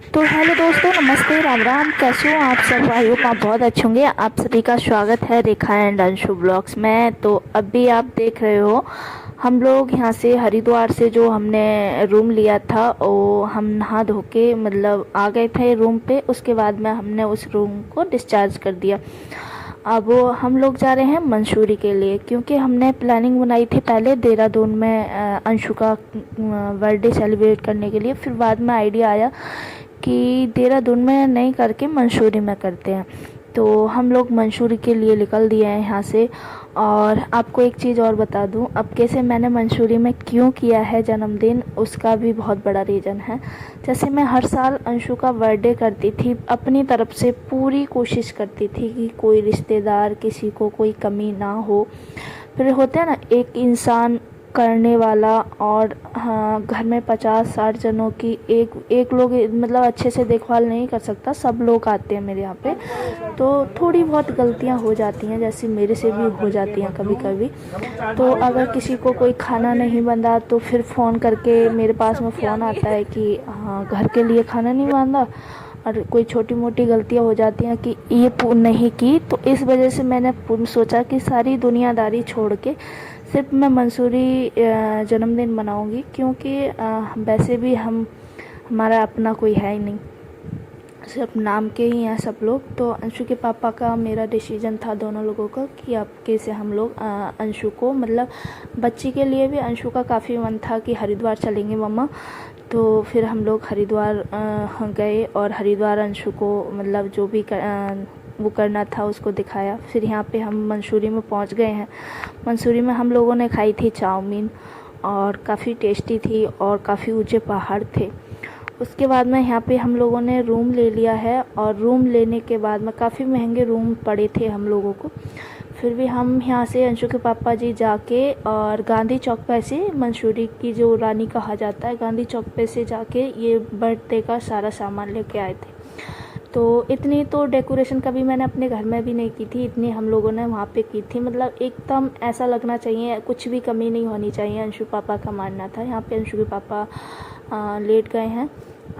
तो हेलो दोस्तों, नमस्ते, राम राम। कैसे हो आप सब? आई होप आप बहुत अच्छे होंगे। आप सभी का स्वागत है रेखा एंड अंशु ब्लॉग्स में। तो अभी आप देख रहे हो हम लोग यहाँ से हरिद्वार से जो हमने रूम लिया था वो हम नहा धो के मतलब आ गए थे रूम पे। उसके बाद में हमने उस रूम को डिस्चार्ज कर दिया। अब हम लोग जा रहे हैं मंसूरी के लिए, क्योंकि हमने प्लानिंग बनाई थी पहले देहरादून में अंशु का बर्थडे सेलिब्रेट करने के लिए। फिर बाद में आइडिया आया कि देहरादून में नहीं करके मंसूरी में करते हैं। तो हम लोग मंसूरी के लिए निकल दिए हैं यहाँ से। और आपको एक चीज़ और बता दूँ, अब कैसे मैंने मंसूरी में क्यों किया है जन्मदिन, उसका भी बहुत बड़ा रीज़न है। जैसे मैं हर साल अंशु का बर्थडे करती थी, अपनी तरफ से पूरी कोशिश करती थी कि कोई रिश्तेदार किसी को कोई कमी ना हो। फिर होता है ना एक इंसान करने वाला, और हाँ, घर में 50-60 जनों की एक लोग मतलब अच्छे से देखभाल नहीं कर सकता। सब लोग आते हैं मेरे यहाँ पे, तो थोड़ी बहुत गलतियाँ हो जाती हैं, जैसे मेरे से भी हो जाती हैं कभी कभी। तो अगर किसी को कोई खाना नहीं बना तो फिर फ़ोन करके मेरे पास में फ़ोन आता है कि हाँ घर के लिए खाना नहीं बना। और कोई छोटी मोटी गलतियाँ हो जाती हैं कि ये नहीं की। तो इस वजह से मैंने सोचा कि सारी दुनियादारी छोड़ के सिर्फ मैं मंसूरी जन्मदिन मनाऊंगी, क्योंकि वैसे भी हमारा अपना कोई है ही नहीं, सिर्फ नाम के ही हैं सब लोग। तो अंशु के पापा का मेरा डिसीजन था दोनों लोगों का कि अब कैसे हम लोग अंशु को मतलब बच्ची के लिए भी अंशु का काफ़ी मन था कि हरिद्वार चलेंगे मम्मा। तो फिर हम लोग हरिद्वार गए और हरिद्वार अंशु को मतलब जो भी वो करना था उसको दिखाया। फिर यहाँ पे हम मंसूरी में पहुँच गए हैं। मंसूरी में हम लोगों ने खाई थी चाउमीन, और काफ़ी टेस्टी थी, और काफ़ी ऊंचे पहाड़ थे। उसके बाद में यहाँ पे हम लोगों ने रूम ले लिया है, और रूम लेने के बाद में काफ़ी महंगे रूम पड़े थे हम लोगों को। फिर भी हम यहाँ से अंशु के पापा जी जाके और गांधी चौक पे से मंसूरी की जो रानी कहा जाता है, गांधी चौक पे से जाके ये बर्थडे का सारा सामान लेके आए थे। तो इतनी तो डेकोरेशन कभी मैंने अपने घर में भी नहीं की थी, इतनी हम लोगों ने वहाँ पे की थी। मतलब एकदम ऐसा लगना चाहिए, कुछ भी कमी नहीं होनी चाहिए, अंशु पापा का मानना था। यहाँ पे अंशु के पापा लेट गए हैं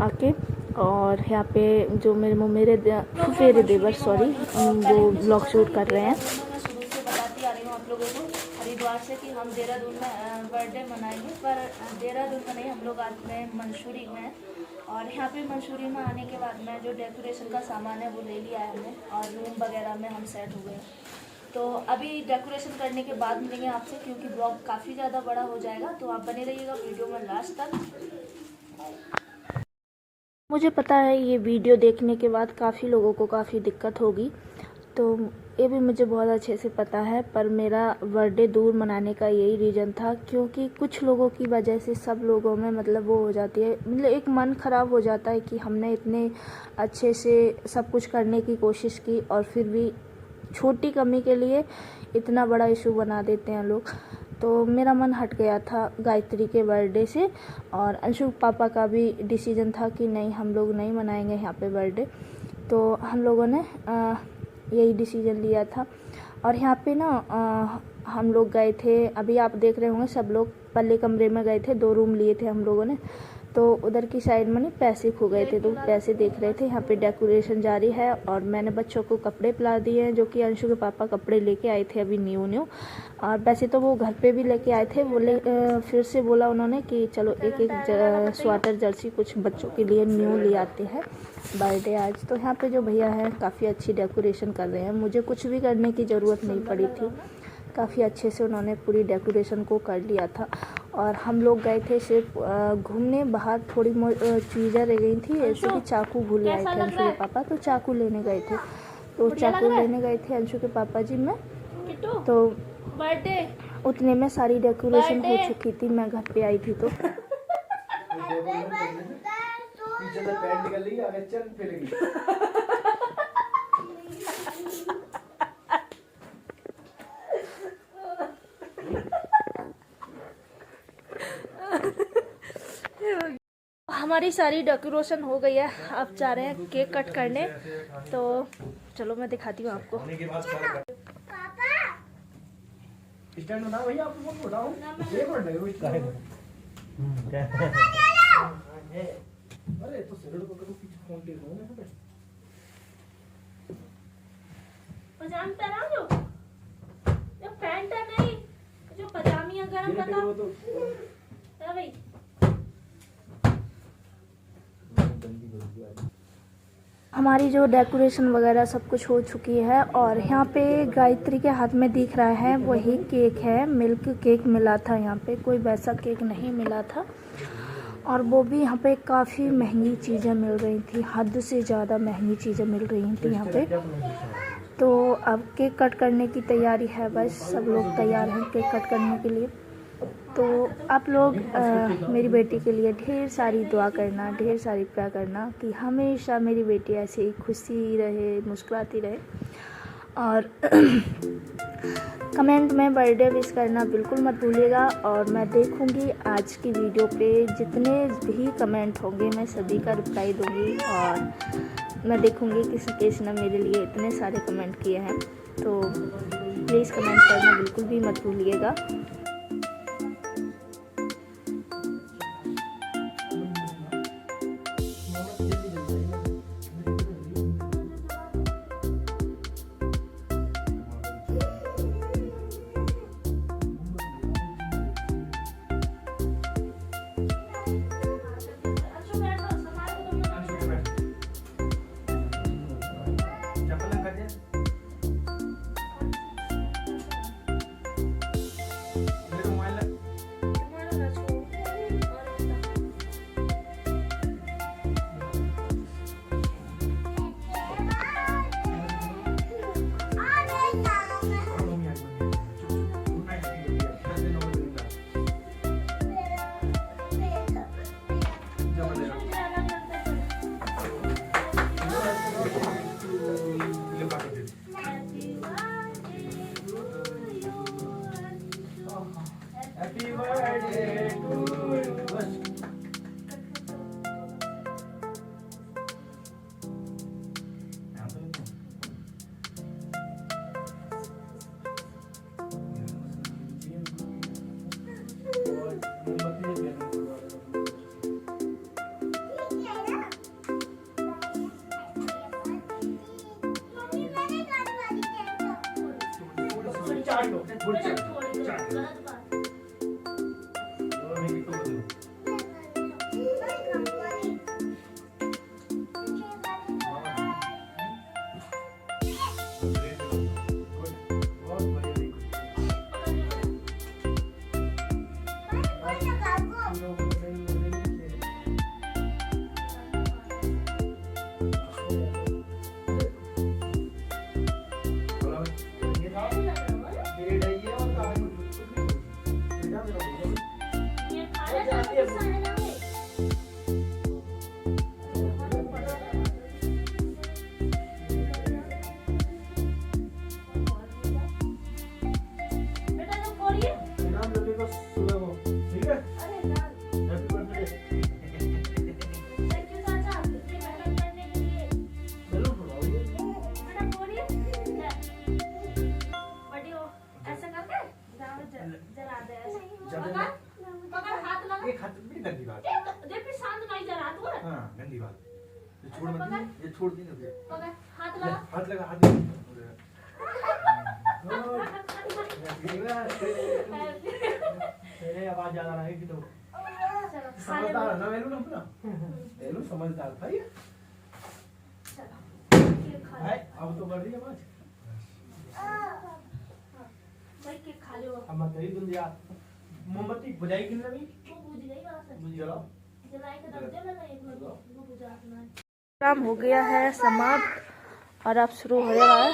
आके, और यहाँ पे जो मेरे फुफेरे देवर सॉरी वो ब्लॉग शूट कर रहे हैं। शुरू से बताती आ रही हूँ आप लोगों को हरिद्वार से कि हम देहरादून में बर्थडे मनाएंगे, पर देहरादून में नहीं, हम लोग आज में मंसूरी में। और यहाँ पे मंसूरी में आने के बाद में जो डेकोरेशन का सामान है वो ले लिया है हमने, और रूम वगैरह में हम सेट हो गए। तो अभी डेकोरेशन करने के बाद मिलेंगे आपसे, क्योंकि ब्लॉग काफ़ी ज़्यादा बड़ा हो जाएगा। तो आप बने रहिएगा वीडियो में लास्ट तक। मुझे पता है ये वीडियो देखने के बाद काफ़ी लोगों को काफ़ी दिक्कत होगी, तो ये भी मुझे बहुत अच्छे से पता है। पर मेरा बर्थडे दूर मनाने का यही रीज़न था, क्योंकि कुछ लोगों की वजह से सब लोगों में मतलब वो हो जाती है, मतलब एक मन ख़राब हो जाता है कि हमने इतने अच्छे से सब कुछ करने की कोशिश की और फिर भी छोटी कमी के लिए इतना बड़ा इशू बना देते हैं लोग। तो मेरा मन हट गया था गायत्री के बर्थडे से, और अंशु पापा का भी डिसीजन था कि नहीं हम लोग नहीं मनाएंगे यहाँ पे बर्थडे। तो हम लोगों ने यही डिसीजन लिया था। और यहाँ पे ना हम लोग गए थे, अभी आप देख रहे होंगे सब लोग पल्ले कमरे में गए थे, 2 रूम लिए थे हम लोगों ने। तो उधर की साइड में नहीं पैसे खो गए थे, तो पैसे देख रहे थे। यहाँ पे डेकोरेशन जारी है, और मैंने बच्चों को कपड़े पिला दिए हैं, जो कि अंशु के पापा कपड़े लेके आए थे अभी न्यू। और वैसे तो वो घर पे भी लेके आए थे, बोले फिर से बोला उन्होंने कि चलो एक स्वेटर जर्सी कुछ बच्चों के लिए न्यू ले आते हैं बर्थडे आज। तो यहाँ पे जो भैया हैं काफ़ी अच्छी डेकोरेशन कर रहे हैं, मुझे कुछ भी करने की ज़रूरत नहीं पड़ी थी, काफ़ी अच्छे से उन्होंने पूरी डेकोरेशन को कर लिया था। और हम लोग गए थे सिर्फ घूमने, बाहर थोड़ी चीज़ें रह गई थी, ऐसे कि चाकू भूल आए थे अंशु के पापा, तो चाकू लेने गए थे। तो चाकू लेने गए थे अंशु के पापा जी में, तो उतने में सारी डेकोरेशन हो चुकी थी, मैं घर पे आई थी। तो हमारी सारी डेकोरेशन हो गई है, अब जा रहे हैं केक कट करने। तो चलो मैं दिखाती हूँ आपको। स्टैंड बनाओ भैया, आपको बताऊं एक मिनट लगेगा। अरे तो सैलड को करो पीछे फोन टेक हो ना पे पजामा पहना जो पैंट है नहीं जो पजामिया गरम बता है भाई। हमारी जो डेकोरेशन वगैरह सब कुछ हो चुकी है और यहाँ पे गायत्री के हाथ में दिख रहा है वही केक है। मिल्क केक मिला था, यहाँ पे कोई वैसा केक नहीं मिला था और वो भी यहाँ पे काफ़ी महंगी चीज़ें मिल रही थी, हद से ज़्यादा महंगी चीज़ें मिल रही थी यहाँ पे। तो अब केक कट करने की तैयारी है, बस सब लोग तैयार हैं केक कट करने के लिए। तो आप लोग मेरी बेटी के लिए ढेर सारी दुआ करना, ढेर सारी प्यार करना कि हमेशा मेरी बेटी ऐसे ही खुशी रहे, मुस्कुराती रहे। और कमेंट में बर्थडे विश करना बिल्कुल मत भूलिएगा। और मैं देखूंगी आज की वीडियो पे जितने भी कमेंट होंगे मैं सभी का रिप्लाई दूंगी और मैं देखूंगी किसने मेरे लिए इतने सारे कमेंट किए हैं। तो प्लीज़ कमेंट करना बिल्कुल भी मत भूलिएगा। छोड़ मत, ये छोड़ दी ना। हाथ लगा, हाथ लगा, हाथ लगा। तेरे आवाज ज्यादा रहेगी तो समझदार है ना वेलू ना अपना, वेलू समझदार था ये। है अब तो बढ़ रही है आवाज। भाई के खा लो। अब मत ही तुम यार मोमबत्ती बुझाई किन लगी? वो बुझ गई बात है। बुझ जलाओ। जलाई के दब दे ना एक मिनट वो बुझा अपना। काम हो गया है समाप्त और अब शुरू हो रहा है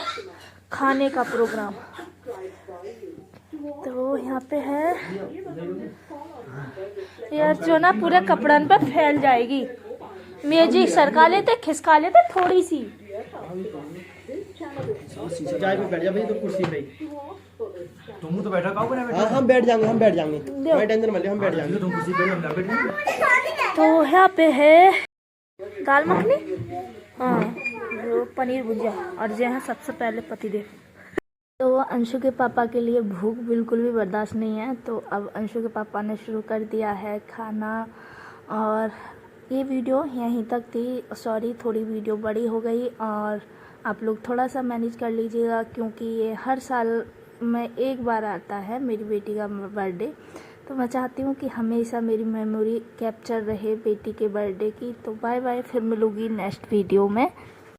खाने का प्रोग्राम। तो यहाँ पे है यार जो ना पूरे कपड़न पर फैल जाएगी। मैजिक सरका लेते खिसका लेते थोड़ी सी। चाय पे बैठ जा भाई, तो कुर्सी पे तुम तो बैठा खाओगे ना। हाँ हम बैठ जाएंगे कोई टेंशन मत ले, हम बैठ जाएंगे। तुम कुर्सी पे हम बैठ जाएंगे। तो यहाँ पे है दाल मखनी, हाँ जो पनीर भुजिया और जो है सबसे पहले पतिदेव। तो अंशु के पापा के लिए भूख बिल्कुल भी बर्दाश्त नहीं है, तो अब अंशु के पापा ने शुरू कर दिया है खाना और ये वीडियो यहीं तक थी। सॉरी, थोड़ी वीडियो बड़ी हो गई और आप लोग थोड़ा सा मैनेज कर लीजिएगा, क्योंकि ये हर साल में एक बार आता है मेरी बेटी का बर्थडे। तो मैं चाहती हूँ कि हमेशा मेरी मेमोरी कैप्चर रहे बेटी के बर्थडे की। तो बाय बाय, फिर मिलूंगी नेक्स्ट वीडियो में।